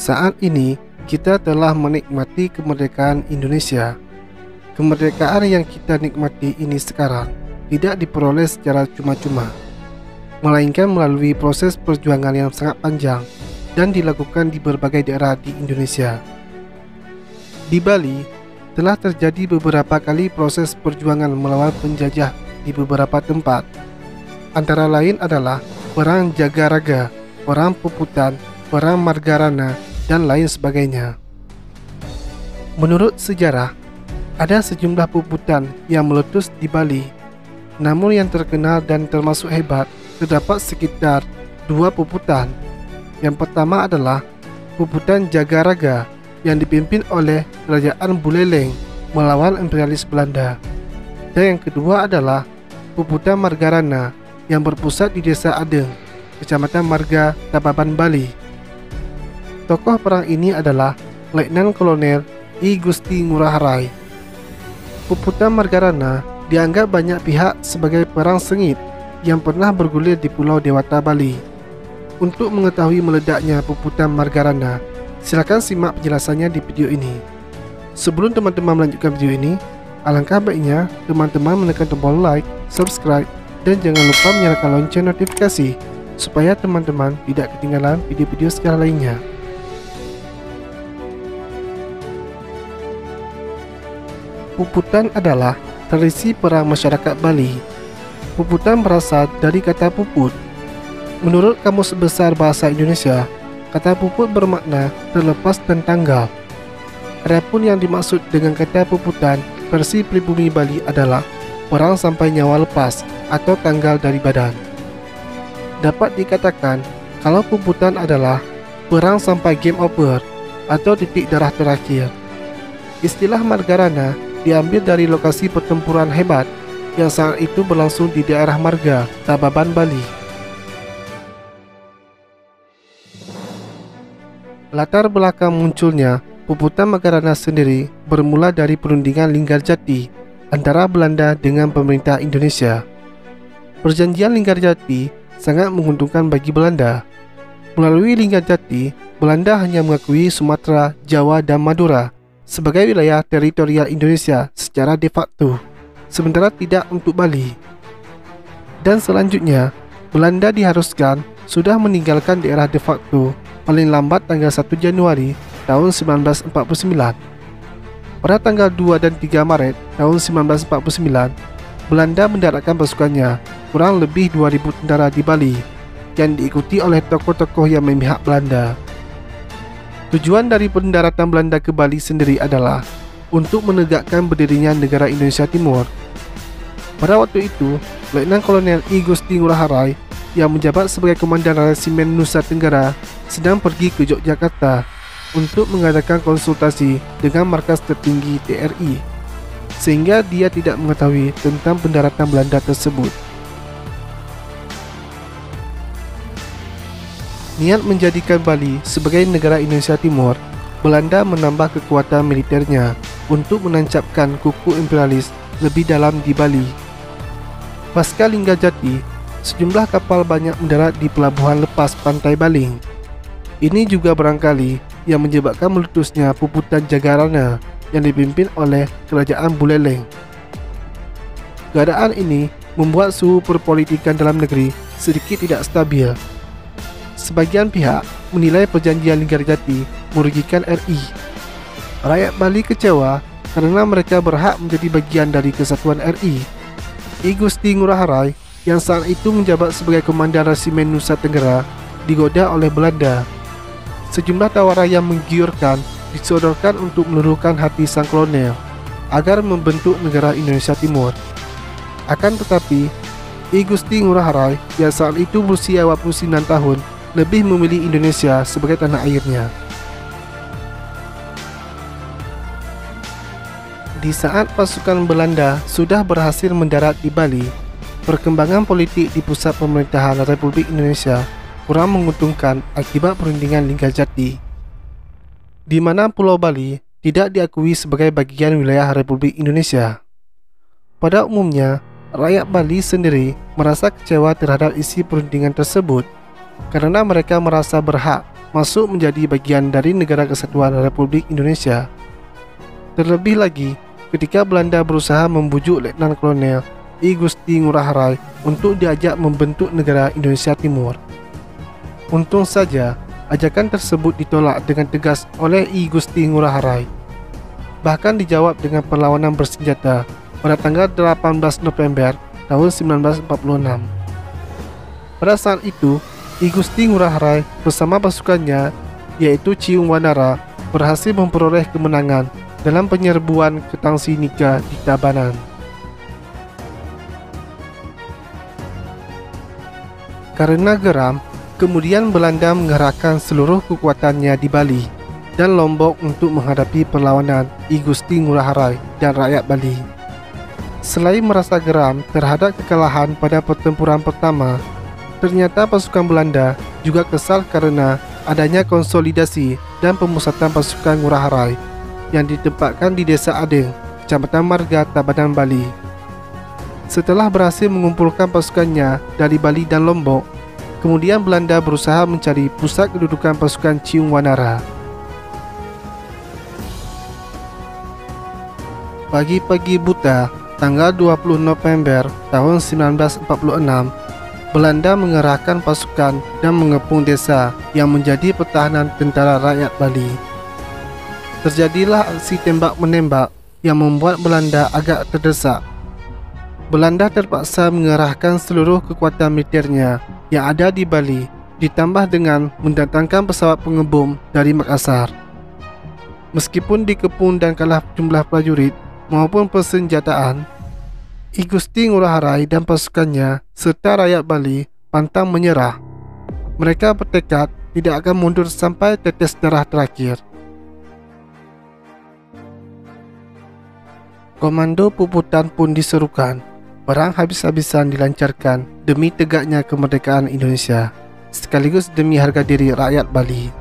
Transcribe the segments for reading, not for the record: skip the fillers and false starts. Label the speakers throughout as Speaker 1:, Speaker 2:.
Speaker 1: Saat ini kita telah menikmati kemerdekaan Indonesia. Kemerdekaan yang kita nikmati ini sekarang tidak diperoleh secara cuma-cuma, melainkan melalui proses perjuangan yang sangat panjang dan dilakukan di berbagai daerah di Indonesia. Di Bali, telah terjadi beberapa kali proses perjuangan melawan penjajah di beberapa tempat. Antara lain adalah Perang Jagaraga, Perang Puputan, Perang Margarana, dan lain sebagainya. Menurut sejarah, ada sejumlah puputan yang meletus di Bali. Namun yang terkenal dan termasuk hebat terdapat sekitar 2 puputan. Yang pertama adalah Puputan Jagaraga yang dipimpin oleh Kerajaan Buleleng melawan imperialis Belanda. Dan yang kedua adalah Puputan Margarana yang berpusat di Desa Adeng, Kecamatan Marga, Tababan, Bali. Tokoh perang ini adalah Letnan Kolonel I Gusti Ngurah Rai. Puputan Margarana dianggap banyak pihak sebagai perang sengit yang pernah bergulir di Pulau Dewata, Bali. Untuk mengetahui meledaknya Puputan Margarana, silakan simak penjelasannya di video ini. Sebelum teman-teman melanjutkan video ini, alangkah baiknya teman-teman menekan tombol like, subscribe, dan jangan lupa menyalakan lonceng notifikasi supaya teman-teman tidak ketinggalan video-video sejarah lainnya. Puputan adalah tradisi perang masyarakat Bali. Puputan berasal dari kata puput. Menurut Kamus Besar Bahasa Indonesia, kata puput bermakna terlepas dan tanggal. Adapun yang dimaksud dengan kata puputan versi pribumi Bali adalah perang sampai nyawa lepas atau tanggal dari badan. Dapat dikatakan kalau puputan adalah perang sampai game over atau titik darah terakhir. Istilah Margarana diambil dari lokasi pertempuran hebat yang saat itu berlangsung di daerah Marga, Tababan, Bali. Latar belakang munculnya Puputan Margarana sendiri bermula dari perundingan Linggarjati antara Belanda dengan pemerintah Indonesia. Perjanjian Linggarjati sangat menguntungkan bagi Belanda. Melalui Linggarjati, Belanda hanya mengakui Sumatera, Jawa, dan Madura sebagai wilayah teritorial Indonesia secara de facto, sementara tidak untuk Bali. Dan selanjutnya, Belanda diharuskan sudah meninggalkan daerah de facto paling lambat tanggal 1 Januari tahun 1949. Pada tanggal 2 dan 3 Maret tahun 1949, Belanda mendaratkan pasukannya kurang lebih 2.000 tentara di Bali yang diikuti oleh tokoh-tokoh yang memihak Belanda. Tujuan dari pendaratan Belanda ke Bali sendiri adalah untuk menegakkan berdirinya negara Indonesia Timur. Pada waktu itu, Letnan Kolonel I Gusti Ngurah Rai yang menjabat sebagai Komandan Resimen Nusa Tenggara sedang pergi ke Yogyakarta untuk mengadakan konsultasi dengan markas tertinggi TRI, sehingga dia tidak mengetahui tentang pendaratan Belanda tersebut. Niat menjadikan Bali sebagai negara Indonesia Timur, Belanda menambah kekuatan militernya untuk menancapkan kuku imperialis lebih dalam di Bali. Pasca Linggarjati, sejumlah kapal banyak mendarat di pelabuhan lepas pantai Baling. Ini juga barangkali yang menyebabkan meletusnya Puputan Jagaraga yang dipimpin oleh Kerajaan Buleleng. Keadaan ini membuat suhu perpolitikan dalam negeri sedikit tidak stabil. Sebagian pihak menilai perjanjian Linggarjati merugikan RI. Rakyat Bali kecewa karena mereka berhak menjadi bagian dari kesatuan RI. I Gusti Ngurah Rai yang saat itu menjabat sebagai Komandan Resimen Nusa Tenggara digoda oleh Belanda. Sejumlah tawaran yang menggiurkan disodorkan untuk meluruhkan hati sang kolonel agar membentuk negara Indonesia Timur. Akan tetapi, I Gusti Ngurah Rai yang saat itu berusia 29 tahun lebih memilih Indonesia sebagai tanah airnya. Di saat pasukan Belanda sudah berhasil mendarat di Bali, perkembangan politik di pusat pemerintahan Republik Indonesia kurang menguntungkan akibat perundingan Linggarjati, di mana Pulau Bali tidak diakui sebagai bagian wilayah Republik Indonesia. Pada umumnya, rakyat Bali sendiri merasa kecewa terhadap isi perundingan tersebut karena mereka merasa berhak masuk menjadi bagian dari Negara Kesatuan Republik Indonesia. Terlebih lagi, ketika Belanda berusaha membujuk Letnan Kolonel I Gusti Ngurah Rai untuk diajak membentuk negara Indonesia Timur. Untung saja, ajakan tersebut ditolak dengan tegas oleh I Gusti Ngurah Rai. Bahkan dijawab dengan perlawanan bersenjata pada tanggal 18 November tahun 1946. Pada saat itu, I Gusti Ngurah Rai bersama pasukannya, yaitu Ciung Wanara, berhasil memperoleh kemenangan dalam penyerbuan ke Tangsi Nika di Tabanan. Karena geram, kemudian Belanda mengerahkan seluruh kekuatannya di Bali dan Lombok untuk menghadapi perlawanan I Gusti Ngurah Rai dan rakyat Bali. Selain merasa geram terhadap kekalahan pada pertempuran pertama, ternyata pasukan Belanda juga kesal karena adanya konsolidasi dan pemusatan pasukan Ngurah Rai yang ditempatkan di Desa Adeng, Kecamatan Marga, Tabanan, Bali. Setelah berhasil mengumpulkan pasukannya dari Bali dan Lombok, kemudian Belanda berusaha mencari pusat kedudukan pasukan Ciung Wanara. Pagi-pagi buta, tanggal 20 November tahun 1946, Belanda mengerahkan pasukan dan mengepung desa yang menjadi pertahanan tentara rakyat Bali. Terjadilah aksi tembak-menembak yang membuat Belanda agak terdesak. Belanda terpaksa mengerahkan seluruh kekuatan militernya yang ada di Bali, ditambah dengan mendatangkan pesawat pengebom dari Makassar. Meskipun dikepung dan kalah jumlah prajurit maupun persenjataan, I Gusti Ngurah Rai dan pasukannya serta rakyat Bali pantang menyerah. Mereka bertekad tidak akan mundur sampai tetes darah terakhir. Komando puputan pun diserukan. Perang habis-habisan dilancarkan demi tegaknya kemerdekaan Indonesia, sekaligus demi harga diri rakyat Bali.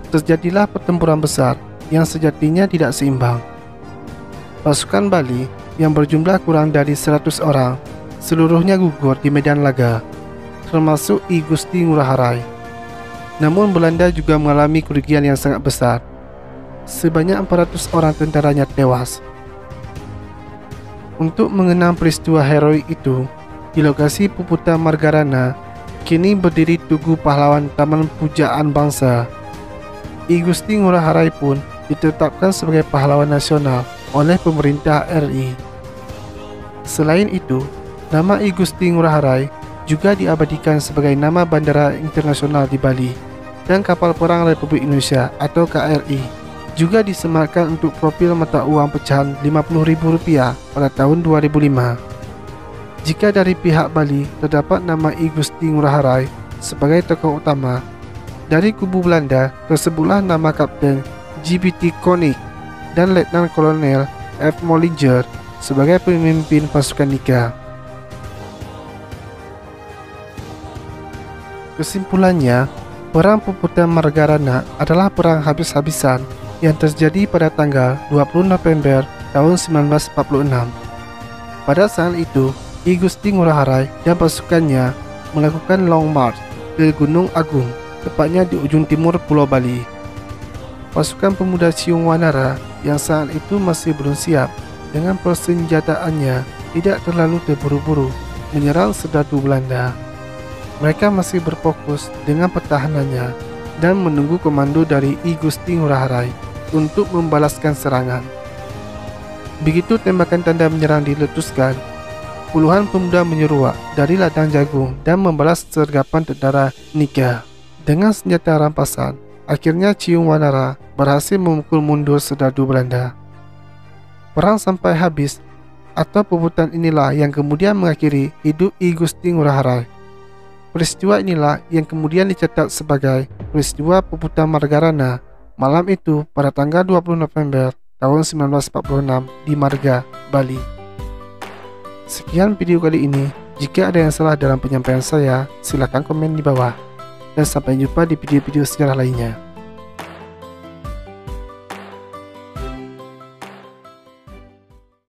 Speaker 1: Terjadilah pertempuran besar yang sejatinya tidak seimbang. Pasukan Bali yang berjumlah kurang dari 100 orang seluruhnya gugur di medan laga, termasuk I Gusti Ngurah Rai. Namun Belanda juga mengalami kerugian yang sangat besar. Sebanyak 400 orang tentaranya tewas. Untuk mengenang peristiwa heroik itu, di lokasi puputan Margarana kini berdiri Tugu Pahlawan Taman Pujaan Bangsa. I Gusti Ngurah Rai pun ditetapkan sebagai pahlawan nasional oleh pemerintah RI. Selain itu, nama I Gusti Ngurah Rai juga diabadikan sebagai nama bandara internasional di Bali, dan kapal perang Republik Indonesia atau KRI juga disematkan untuk profil mata uang pecahan Rp50.000 pada tahun 2005. Jika dari pihak Bali terdapat nama I Gusti Ngurah Rai sebagai tokoh utama, dari kubu Belanda tersebutlah nama Kapten G.B.T. Koenig dan Letnan Kolonel F. Mollinger sebagai pemimpin pasukan Nika. Kesimpulannya, Perang Puputan Margarana adalah perang habis-habisan yang terjadi pada tanggal 20 November tahun 1946. Pada saat itu, I Gusti Ngurah Rai dan pasukannya melakukan long march ke Gunung Agung, tepatnya di ujung timur Pulau Bali. Pasukan pemuda Ciung Wanara yang saat itu masih belum siap dengan persenjataannya tidak terlalu terburu-buru menyerang serdadu Belanda. Mereka masih berfokus dengan pertahanannya dan menunggu komando dari I Gusti Ngurah Rai untuk membalaskan serangan. Begitu tembakan tanda menyerang diletuskan, puluhan pemuda menyeruak dari ladang jagung dan membalas sergapan tentara Nika. Dengan senjata rampasan, akhirnya Ciung Wanara berhasil memukul mundur serdadu Belanda. Perang sampai habis atau puputan inilah yang kemudian mengakhiri hidup I Gusti Ngurah Rai. Peristiwa inilah yang kemudian dicatat sebagai peristiwa Puputan Margarana malam itu pada tanggal 20 November tahun 1946 di Marga, Bali. Sekian video kali ini. Jika ada yang salah dalam penyampaian saya, silakan komen di bawah. Dan sampai jumpa di video-video sejarah lainnya.